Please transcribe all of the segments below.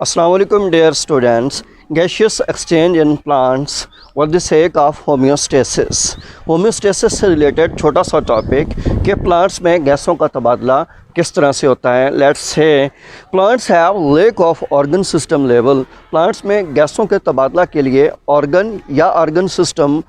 Assalamu alaikum dear students. Gaseous exchange in plants for the sake of homeostasis. Homeostasis से related छोटा सा topic कि plants में गैसों का तबादला किस तरह से होता है. Let's say plants have lack of organ system level. Plants में गैसों के तबादला के लिए ऑर्गन या ऑर्गन सिस्टम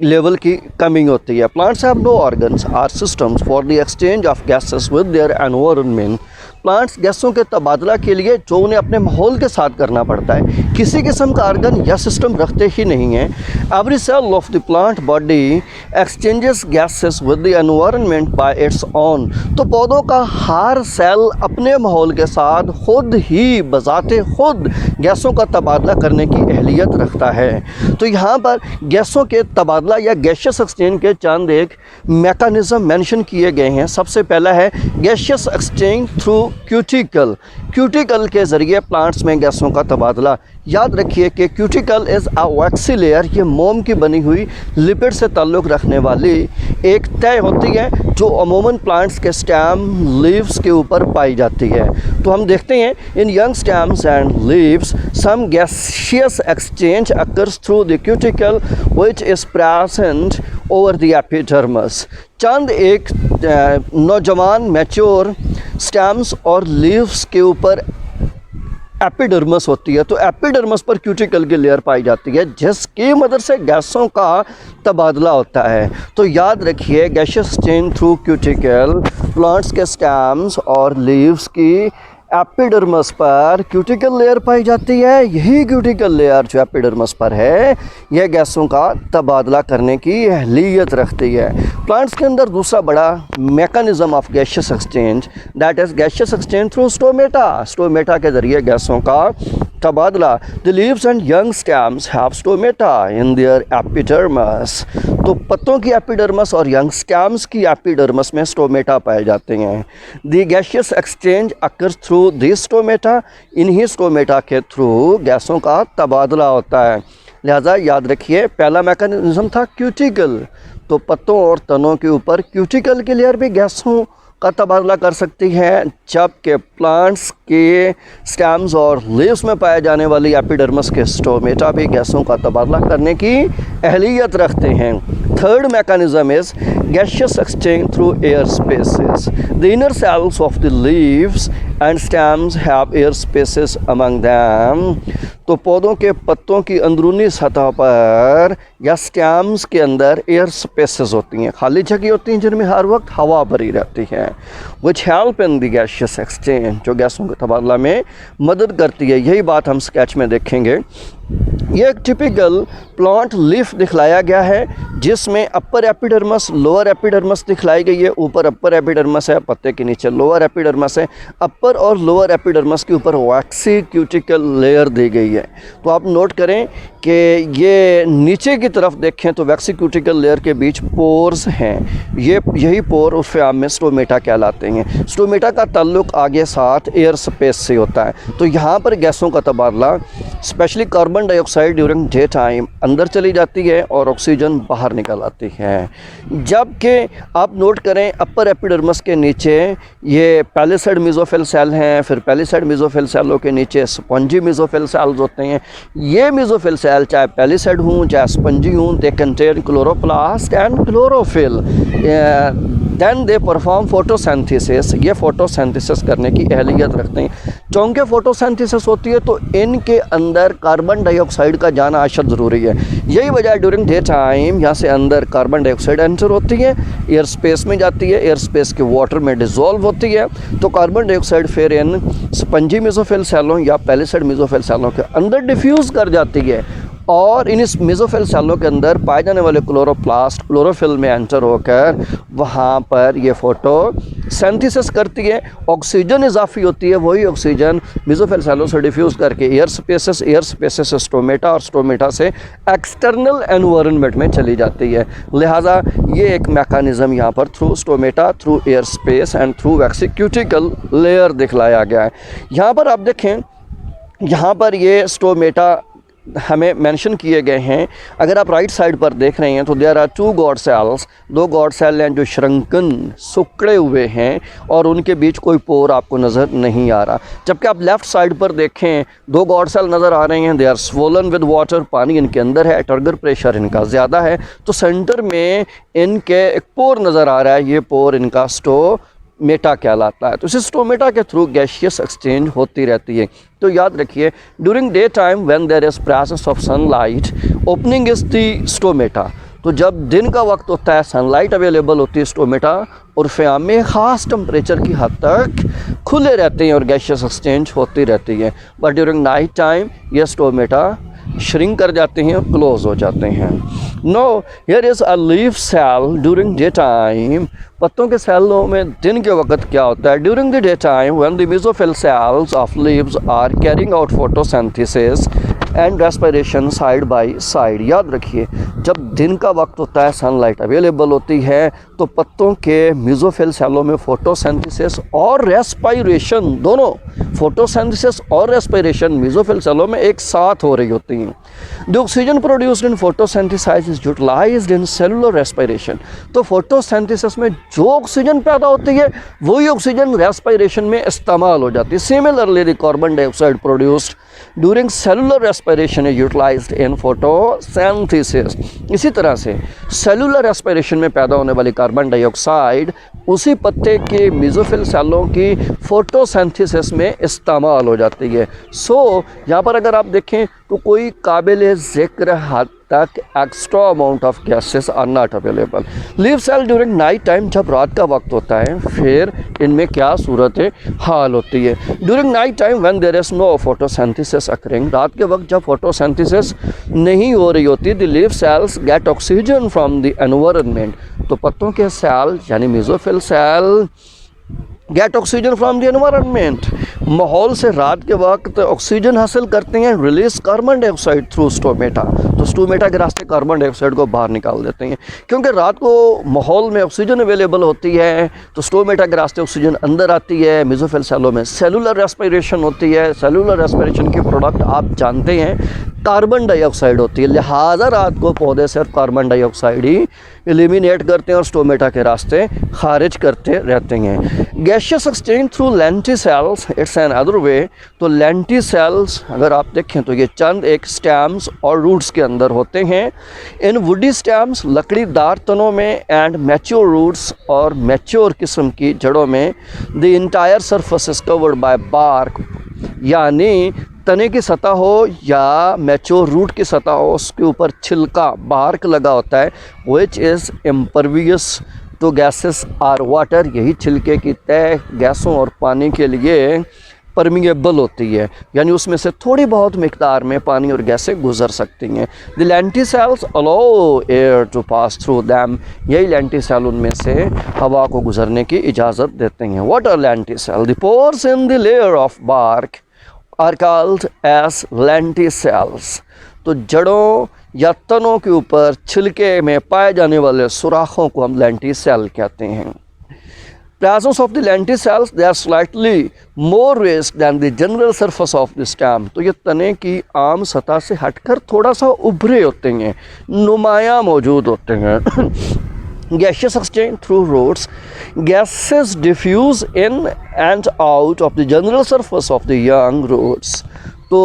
लेवल की कमी होती है. Plants have no organs or systems for the exchange of gases with their environment. Plants गैसों के तबादला के लिए जो उन्हें अपने माहौल के साथ करना पड़ता है, किसी किस्म का ऑर्गन या सिस्टम रखते ही नहीं हैं. Every cell of the plant body exchanges gases with the environment by its own. तो पौधों का हर सेल अपने माहौल के साथ खुद ही बजाते खुद गैसों का तबादला करने की अहलियत रखता है. तो यहाँ पर गैसों के तबादला या गैशियस एक्सचेंज के चंद एक मैकेनिज़्म मेंशन किए गए हैं. सबसे पहला है gaseous exchange through cuticle. Cuticle के ज़रिए प्लांट्स में गैसों का तबादला. याद रखिए कि cuticle is a waxy layer. ये मोम की बनी हुई लिपिड से ताल्लुक़ रखने वाली एक तय होती है जो अमूमन प्लांट्स के स्टेम लीव्स के ऊपर पाई जाती है. तो हम देखते हैं in young stems and leaves some gaseous exchange occurs through the cuticle which is present over the epidermis. चंद एक नौजवान मैच्योर स्टेम्स और लीव्स के ऊपर एपिडर्मिस होती है. तो एपिडर्मिस पर क्यूटिकल की लेयर पाई जाती है जिसकी मदद से गैसों का तबादला होता है. तो याद रखिए gaseous exchange through cuticle, plants के स्टेम्स और लीव्स की एपिडर्मिस पर क्यूटिकल लेयर पाई जाती है. यही क्यूटिकल लेयर जो एपिडर्मिस पर है यह गैसों का तबादला करने की अहलियत रखती है. प्लांट्स के अंदर दूसरा बड़ा mechanism of gaseous exchange that is gaseous exchange through stomata. Stomata के ज़रिए गैसों का तबादला. The leaves and young stems have stomata in their epidermis. तो पत्तों की एपिडर्मिस और यंग स्टेम्स की एपिडर्मिस में स्टोमेटा पाए जाते हैं. The gaseous exchange occurs through this stomata. इन्हीं स्टोमेटा के थ्रू गैसों का तबादला होता है. लिहाजा याद रखिए पहला मैकेनिज़्म था क्यूटिकल. तो पत्तों और तनों के ऊपर क्यूटिकल की लेयर भी गैसों का तबादला कर सकती है, जबकि प्लांट्स के स्टेम्स और लीव्स में पाए जाने वाली एपिडर्मिस के स्टोमेटा भी गैसों का तबादला करने की अहलियत रखते हैं. Third mechanism is gaseous exchange through air spaces. The inner cells of the leaves and stems have air spaces among them. तो पौधों के पत्तों की अंदरूनी सतह पर या स्टेम्स के अंदर एयर स्पेसेस होती हैं, खाली जगह होती हैं जिनमें हर वक्त हवा भरी रहती है. which help in the gaseous exchange, जो गैसों के तबादला में मदद करती है. यही बात हम स्केच में देखेंगे. ये एक टिपिकल प्लांट लीफ दिखलाया गया है जिसमें अपर एपिडर्मिस लोअर एपिडर्मिस दिखलाई गई है. ऊपर अपर एपिडर्मिस है, पत्ते के नीचे लोअर एपिडर्मिस है. अपर और लोअर एपिडर्मिस के ऊपर वैक्सी क्यूटिकल लेयर दी गई है. तो आप नोट करें कि ये नीचे की तरफ देखें तो वैक्सी क्यूटिकल लेयर के बीच पोर्स हैं. यही पोर उर्फ़ आम में स्टोमेटा कहलाते हैं. स्टोमेटा का ताल्लुक़ आगे साथ एयर स्पेस से होता है. तो यहाँ पर गैसों का तबादला specially carbon dioxide during day time अंदर चली जाती है और ऑक्सीजन बाहर निकल आती है. जबकि आप नोट करें अपर एपिडर्मिस के नीचे ये पैलिसेड मेसोफिल सेल हैं, फिर पैलिसेड मेसोफिल सेलों के नीचे स्पंजी मेसोफिल सेल्स होते हैं. ये मेसोफिल सेल चाहे पैलिसेड हूँ चाहे स्पंजी हूँ, they contain chloroplast and chlorophyll. Then they perform photosynthesis. ये फोटोसिंथेसिस करने की अहलियत रखते हैं. चूँकि फोटोसिंथेसिस होती है तो इनके अंदर कार्बन डाइऑक्साइड का जाना अशद ज़रूरी है. यही वजह ड्यूरिंग डे टाइम यहाँ से अंदर कार्बन डाइऑक्साइड एंटर होती है, एयर स्पेस में जाती है, एयर स्पेस के वाटर में डिज़ोल्व होती है. तो कार्बन डाइऑक्साइड फिर इन स्पंजी मेसोफिल सेलों या पैलिसेड मेसोफिल सेलों के अंदर डिफ्यूज़ कर जाती है और इन इस मेसोफिल सेलों के अंदर पाए जाने वाले क्लोरोप्लास्ट क्लोरोफिल में एंटर होकर वहाँ पर ये फोटो सिंथेसिस करती है. ऑक्सीजन इजाफी होती है, वही ऑक्सीजन मेसोफिल सेलों से डिफ्यूज़ करके एयर स्पेसेस स्टोमेटा और स्टोमेटा से एक्सटर्नल एनवायरनमेंट में चली जाती है. लिहाजा ये एक मैकेनिज़्म यहाँ पर through stomata, through air space and through vaccine cuticle layer दिखलाया गया है. यहाँ पर आप देखें, यहाँ पर ये स्टोमेटा हमें मेंशन किए गए हैं। अगर आप राइट साइड पर देख रहे हैं तो there are 2 guard cells, 2 guard cell हैं जो श्रंकन सुकड़े हुए हैं और उनके बीच कोई पोर आपको नज़र नहीं आ रहा। जबकि आप लेफ़्ट साइड पर देखें 2 गॉड सेल नज़र आ रहे हैं, they are swollen with water, पानी इनके अंदर है, टर्गर प्रेशर इनका ज़्यादा है। तो सेंटर में इनके एक पोर नज़र आ रहा है, ये पोर इनका स्टोमेटा कहलाता है। तो इस स्टोमेटा के थ्रू गैशियस एक्सचेंज होती रहती है। तो याद रखिए, during day time when there is presence of sunlight, opening is the stomata. तो जब दिन का वक्त होता है, सनलाइट अवेलेबल होती है, स्टोमेटा और फ़याम में ख़ास टेम्परेचर की हद तक खुले रहते हैं और गैशियस एक्सचेंज होती रहती है। बट ड्यूरिंग नाइट टाइम ये स्टोमेटा श्रिंक कर जाते हैं और क्लोज हो जाते हैं। No here is a leaf cell during day time. पत्तों के सेलों में दिन के वक्त क्या होता है? During the day time when the mesophyll cells of leaves are carrying out photosynthesis and respiration side by side. याद रखिए, जब दिन का वक्त होता है, सनलाइट अवेलेबल होती है, तो पत्तों के मेसोफिल सेलों में फोटोसिंथेसिस और रेस्पिरेशन, दोनों फोटोसिंथेसिस और रेस्पिरेशन मेसोफिल सेलों में एक साथ हो रही होती हैं। The oxygen produced in photosynthesis is utilised in cellular respiration. तो फोटोसिंथेसिस में जो ऑक्सीजन पैदा होती है वही ऑक्सीजन रेस्पिरेशन में इस्तेमाल हो जाती है। Similarly the carbon dioxide produced during cellular respiration is utilised in photosynthesis. इसी तरह से सेलुलर रेस्पिरेशन में पैदा होने वाली कार्बन डाइऑक्साइड उसी पत्ते के मेसोफिल सेलों की फोटोसिंथेसिस में इस्तेमाल हो जाती है। सो यहाँ पर अगर आप देखें तो कोई काबिल ज़िक्र हद तक extra amount of gases are not available. Leaf cell during night time, जब रात का वक्त होता है, फिर इनमें क्या सूरत हाल होती है? During night time when there is no photosynthesis occurring, रात के वक्त जब फोटोसिंथेसिस नहीं हो रही होती, the leaf cells get oxygen from the environment. तो पत्तों के सेल यानी mesophyll cell get oxygen from the environment, माहौल से रात के वक्त ऑक्सीजन हासिल करते हैं, release carbon dioxide through stomata. तो स्टोमेटा के रास्ते कार्बन डाइऑक्साइड को बाहर निकाल देते हैं। क्योंकि रात को माहौल में ऑक्सीजन अवेलेबल होती है तो स्टोमेटा के रास्ते ऑक्सीजन अंदर आती है। मेसोफिल सेलों में सेलुलर रेस्पिरेशन होती है। सेलुलर रेस्पिरेशन की प्रोडक्ट आप जानते हैं कार्बन डाइऑक्साइड होती है, लिहाजा रात को पौधे सिर्फ कार्बन डाइऑक्साइड ही एलिमिनेट करते हैं और स्टोमेटा के रास्ते खारिज करते रहते हैं। Gaseous exchange through lenticels, it's an other way. तो लेंटिसेल्स अगर आप देखें तो ये चंद एक स्टेम्स और रूट्स के अंदर होते हैं। इन वुडी स्टेम्स, लकड़ीदार तनों में, एंड मैच्योर रूट्स और मैच्योर किस्म की जड़ों में, the entire surface is covered by bark, यानी तने की सतह हो या मैच्योर रूट की सतह हो, उसके ऊपर छिलका बार्क लगा होता है, which is impervious to gases or water. यही छिलके की तय गैसों और पानी के लिए परमिएबल होती है, यानी उसमें से थोड़ी बहुत मिकदार में पानी और गैसें गुजर सकती हैं। The lenticels allow air to pass through them, यही लेंटिसेल उनमें से हवा को गुजरने की इजाज़त देते हैं। What are lenticel? The pores in the layer of bark are called as lenticels. तो जड़ों या तनों के ऊपर छिलके में पाए जाने वाले सुराखों को हम लेंटिसेल कहते हैं। Presence of the lenticels, they are slightly more raised than the general surface of the stem। तो ये तने की आम सतह से हटकर थोड़ा सा उभरे होते हैं, नुमाया मौजूद होते हैं। Gaseous exchange through roots, gases diffuse in and out of the general surface of the young roots। तो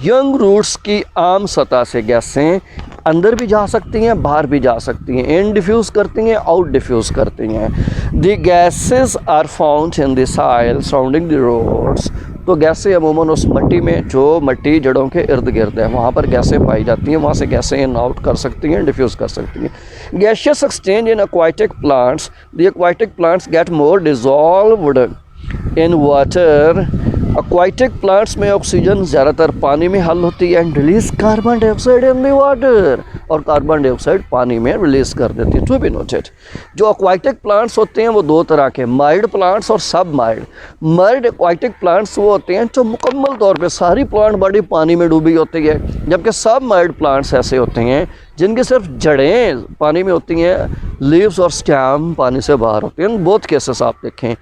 यंग रूट्स की आम सतह से गैसें अंदर भी जा सकती हैं, बाहर भी जा सकती हैं, इन डिफ्यूज़ करती हैं, आउट डिफ्यूज़ करती हैं। The gases are found in the soil surrounding the roots. तो गैसें अमूमन उस मिट्टी में जो मिट्टी जड़ों के इर्द गिर्द है वहाँ पर गैसें पाई जाती हैं, वहाँ से गैसें इन आउट कर सकती हैं, डिफ्यूज़ कर सकती हैं। Gaseous exchange in aquatic plants, the aquatic plants get more dissolved in water. Aquatic plants में ऑक्सीजन ज़्यादातर पानी में हल होती है, and release carbon dioxide in the water, और कार्बन डाइऑक्साइड पानी में रिलीज़ कर देती है। टू बी नोटेड, जो एक्वाटिक प्लांट्स होते हैं वो दो तरह के, माइल्ड प्लांट्स और सब माइल्ड। माइल्ड एक्वाटिक प्लांट्स वो होते हैं जो मुकम्मल तौर पे सारी प्लांट बॉडी पानी में डूबी होती है, जबकि सब माइल्ड प्लांट्स ऐसे होते हैं जिनकी सिर्फ जड़ें पानी में होती हैं, लीव्स और स्टेम पानी से बाहर होते हैं। बोथ केसेस आप देखें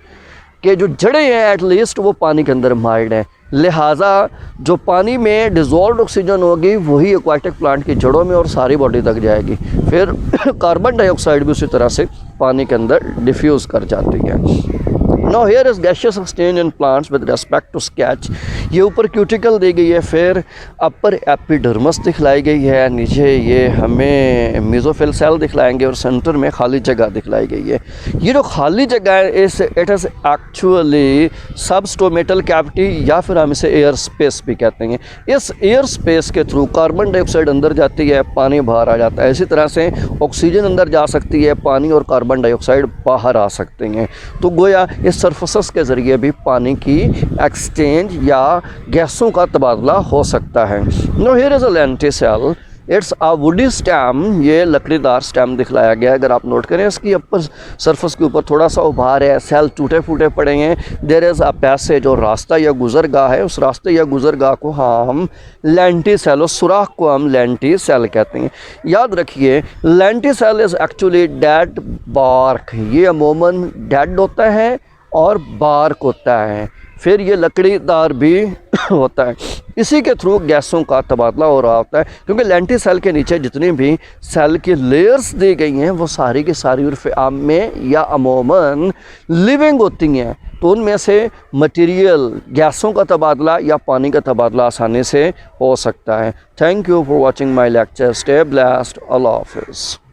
कि जो जड़ें हैं एटलीस्ट वो पानी के अंदर माइल्ड हैं, लिहाजा जो पानी में डिज़ोल्व ऑक्सीजन होगी वही एक्वाटिक प्लांट की जड़ों में और सारी बॉडी तक जाएगी। फिर कार्बन डाइऑक्साइड भी उसी तरह से पानी के अंदर डिफ्यूज़ कर जाती है। Now here is gaseous exchange in plants with respect to sketch। ये ऊपर क्यूटिकल दी गई है, फिर अपर एपिडर्मस दिखलाई गई है, नीचे ये हमें मेसोफिल सेल दिखलाएंगे और सेंटर में खाली जगह दिखलाई गई है। ये जो खाली जगह है इट इज़ एक्चुअली सबस्टोमेटल कैविटी या फिर हम इसे एयर स्पेस भी कहते हैं। इस एयर स्पेस के थ्रू कार्बन डाइऑक्साइड अंदर जाती है, पानी बाहर आ जाता है। इसी तरह से ऑक्सीजन अंदर जा सकती है, पानी और कार्बन डाइऑक्साइड बाहर आ सकते हैं। तो गोया इस सरफेसेस के ज़रिए भी पानी की एक्सचेंज या गैसों का तबादला हो सकता है। No here is a lenticel, it's a woody stem. ये लकड़ीदार स्टेम दिखलाया गया है। अगर आप नोट करें इसकी अपर सरफेस के ऊपर थोड़ा सा उभार है, सेल टूटे फूटे पड़े हैं। देयर इज़ अ पैसेज और रास्ता या गुजरगाह है, उस रास्ते या गुजरगाह को हम लेंटिसेल, उस सुराख को हम लेंटिसेल कहते हैं। याद रखिए lenticel is actually dead bark. ये अमूमन डेड होता है और बार्क होता है, फिर ये लकड़ीदार भी होता है। इसी के थ्रू गैसों का तबादला हो रहा होता है, क्योंकि लेंटिसेल के नीचे जितनी भी सेल की लेयर्स दी गई हैं वो सारी की सारी उर्फ आम में या अमूमन लिविंग होती हैं। तो उनमें से मटेरियल गैसों का तबादला या पानी का तबादला आसानी से हो सकता है। Thank you for watching my lecture. Stay blessed. अल्लाह हाफिज़।